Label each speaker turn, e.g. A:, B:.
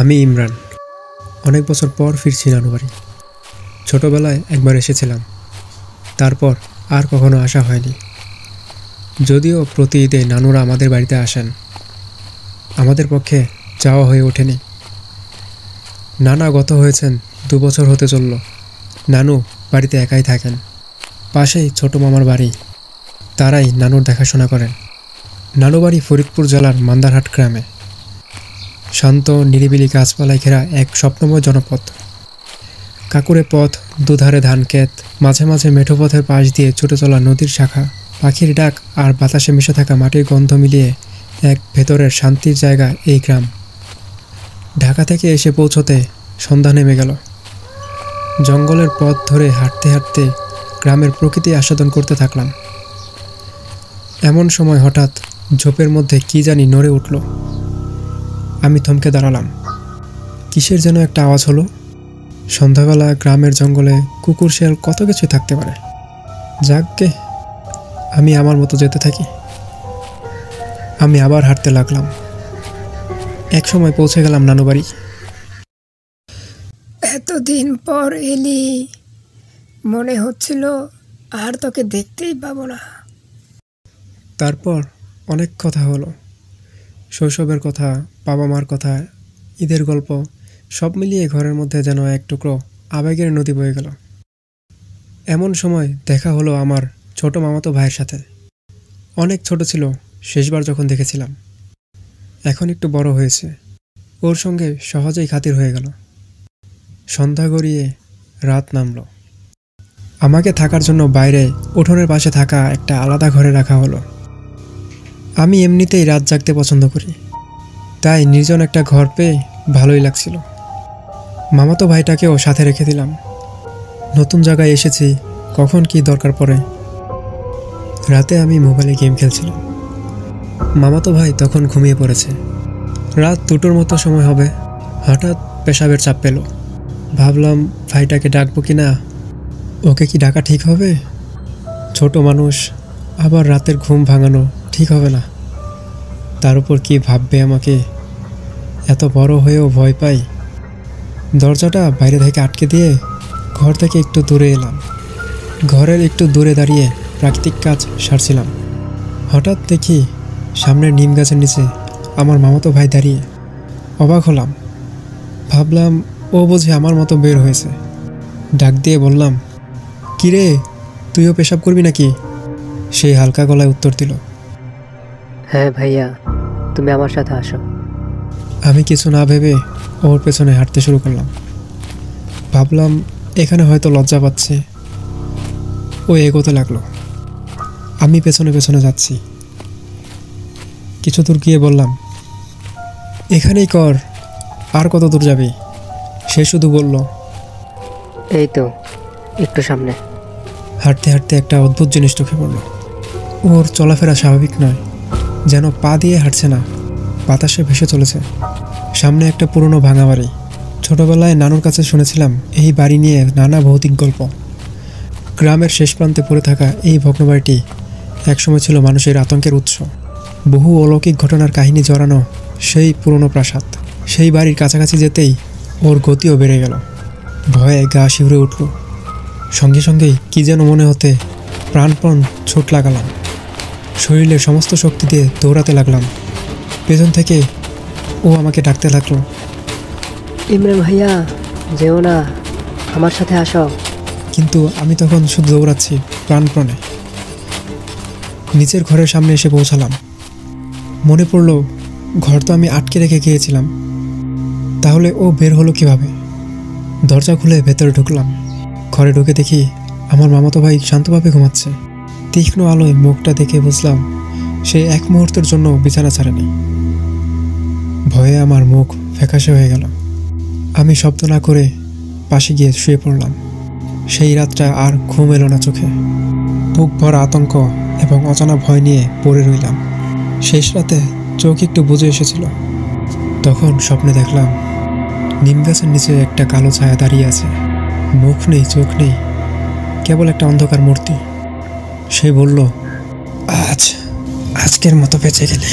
A: আমি ইমরান। অনেক বছর পর ফিরছি নানু বাড়ি। ছোটবেলায় একবার এসেছিলাম, তারপর আর কখনো আসা হয়নি। যদিও প্রতি ঈদে নানুরা আমাদের বাড়িতে আসেন, আমাদের পক্ষে যাওয়া হয়ে ওঠেনি। নানা গত হয়েছেন 2 বছর হতে চলল। নানু বাড়িতে একাই থাকেন। পাশেই ছোট মামার বাড়ি, তারাই নানুর দেখাশোনা করেন। নানু বাড়ি ফরিদপুর জেলার মান্দারহাট গ্রামে। শান্ত নিরিবিলি গাছপালায় ঘেরা এক স্বপ্নময় জনপদ। কাকুরে পথ, দুধারে ধান ক্ষেত, মাঝে মাঝে মেঠো পথের পাশ দিয়ে ছুটে চলা নদীর শাখা, পাখির ডাক আর বাতাসে মিশে থাকা মাটির গন্ধ মিলিয়ে এক ভেতরের শান্তির জায়গা এই গ্রাম। ঢাকা থেকে এসে পৌঁছতে সন্ধ্যা নেমে গেল। জঙ্গলের পথ ধরে হাঁটতে হাঁটতে গ্রামের প্রকৃতি আস্বাদন করতে থাকলাম। এমন সময় হঠাৎ ঝোপের মধ্যে কি জানি নড়ে উঠল। আমি থমকে দাঁড়ালাম। কিসের যেন একটা আওয়াজ হলো। সন্ধ্যাবেলা গ্রামের জঙ্গলে কুকুর শেয়াল কত কিছুই থাকতে পারে। যাকগে, আমি আমার মতো যেতে থাকি। আমি আবার হাঁটতে লাগলাম। এক সময় পৌঁছে গেলাম নানু বাড়ি।
B: এতদিন পর এলি, মনে হচ্ছিল আর তোকে দেখতেই পাবো না।
A: তারপর অনেক কথা হলো। শৈশবের কথা, বাবা মার কথা, ঈদের গল্প, সব মিলিয়ে ঘরের মধ্যে যেন এক টুকরো আবেগের নদী বয়ে গেল। এমন সময় দেখা হলো আমার ছোট মামাতো ভাইয়ের সাথে। অনেক ছোট ছিল শেষবার যখন দেখেছিলাম। এখন একটু বড় হয়েছে। ওর সঙ্গে সহজেই খাতির হয়ে গেল। সন্ধ্যা গড়িয়ে রাত নামল। আমাকে থাকার জন্য বাইরে উঠোনের পাশে থাকা একটা আলাদা ঘরে রাখা হলো। আমি এমনিতেই রাত জাগতে পছন্দ করি, তাই নির্জন একটা ঘর পেয়ে ভালোই লাগছিল। মামাতো ভাইটাকেও সাথে রেখে দিলাম। নতুন জায়গায় এসেছি, কখন কি দরকার পড়ে। রাতে আমি মোবাইলে গেম খেলছিলাম। মামাতো ভাই তখন ঘুমিয়ে পড়েছে। রাত 2টোর মতো সময় হবে। হঠাৎ পেশাবের চাপ পেল। ভাবলাম ভাইটাকে ডাকবো কি না। ওকে কি ডাকা ঠিক হবে? ছোট মানুষ, আবার রাতের ঘুম ভাঙানো ঠিক হবে না। তার উপর কি ভাববে আমাকে। এত বড় হয়েও ভয় পাই। দরজাটা বাইরে থেকে আটকে দিয়ে ঘর থেকে একটু দূরে এলাম। ঘরের একটু দূরে দাঁড়িয়ে প্রাকৃতিক কাজ সারছিলাম। হঠাৎ দেখি সামনের নিম গাছের নিচে আমার মামাতো ভাই দাঁড়িয়ে। অবাক হলাম। ভাবলাম ও বুঝি আমার মতো বের হয়েছে। ডাক দিয়ে বললাম, কিরে, তুইও পেশাব করবি নাকি? সেই হালকা গলায় উত্তর দিল,
C: হ্যাঁ ভাইয়া, তুমি আমার সাথে আসো।
A: আমি কিছু না ভেবে ওর পেছনে হাঁটতে শুরু করলাম। ভাবলাম এখানে হয়তো লজ্জা পাচ্ছে। ও এগোতে লাগলো। আমি পেছনে পেছনে যাচ্ছি। কিছু দূর গিয়ে বললাম, এখানেই কর, আর কত দূর যাবি? সে শুধু বলল,
C: এই তো একটু সামনে।
A: হাঁটতে হাঁটতে একটা অদ্ভুত জিনিস চোখে পড়ল। ওর চলাফেরা স্বাভাবিক নয়, যেন পা দিয়ে হাঁটছে না, বাতাসে ভেসে চলেছে। সামনে একটা পুরনো ভাঙা বাড়ি। ছোটবেলায় নানুর কাছে শুনেছিলাম এই বাড়ি নিয়ে নানা ভৌতিক গল্প। গ্রামের শেষ প্রান্তে পড়ে থাকা এই ভগ্নবাড়িটি একসময় ছিল মানুষের আতঙ্কের উৎস। বহু অলৌকিক ঘটনার কাহিনী জড়ানো সেই পুরনো প্রাসাদ। সেই বাড়ির কাছাকাছি যেতেই ওর গতিও বেড়ে গেল। ভয়ে গা শিউরে উঠল। সঙ্গে সঙ্গেই কি যেন মনে হতে প্রাণপণ ছুট লাগালাম। শরীরের সমস্ত শক্তি দিয়ে দৌড়াতে লাগলাম। পেছন থেকে ও আমাকে ডাকতে লাগলো,
C: ইমরান ভাইয়া, যেও না, আমার সাথে আসো।
A: কিন্তু আমি তখন শুধু দৌড়াচ্ছি প্রাণপণে। নিচের ঘরের সামনে এসে পৌঁছালাম। মনে পড়ল ঘর তো আমি আটকে রেখে গিয়েছিলাম। তাহলে ও বের হলো কিভাবে? দরজা খুলে ভেতরে ঢুকলাম। ঘরে ঢুকে দেখি আমার মামাতো ভাই শান্তভাবে ঘুমাচ্ছে। তীক্ষ্ণ আলোয় মুখটা দেখে বুঝলাম সে এক মুহূর্তের জন্য বিছানা ছাড়েনি। ভয়ে আমার মুখ ফ্যাকাশে হয়ে গেল। আমি শব্দ না করে পাশে গিয়ে শুয়ে পড়লাম। সেই রাতটা আর ঘুম এলো না চোখে। বুক ভরা আতঙ্ক এবং অজানা ভয় নিয়ে পড়ে রইলাম। শেষ রাতে চোখ একটু বুজে এসেছিল। তখন স্বপ্নে দেখলাম নিম গাছের নিচে একটা কালো ছায়া দাঁড়িয়ে আছে। মুখ নেই, চোখ নেই, কেবল একটা অন্ধকার মূর্তি। সে বলল, আজকের মতো বেঁচে গেলে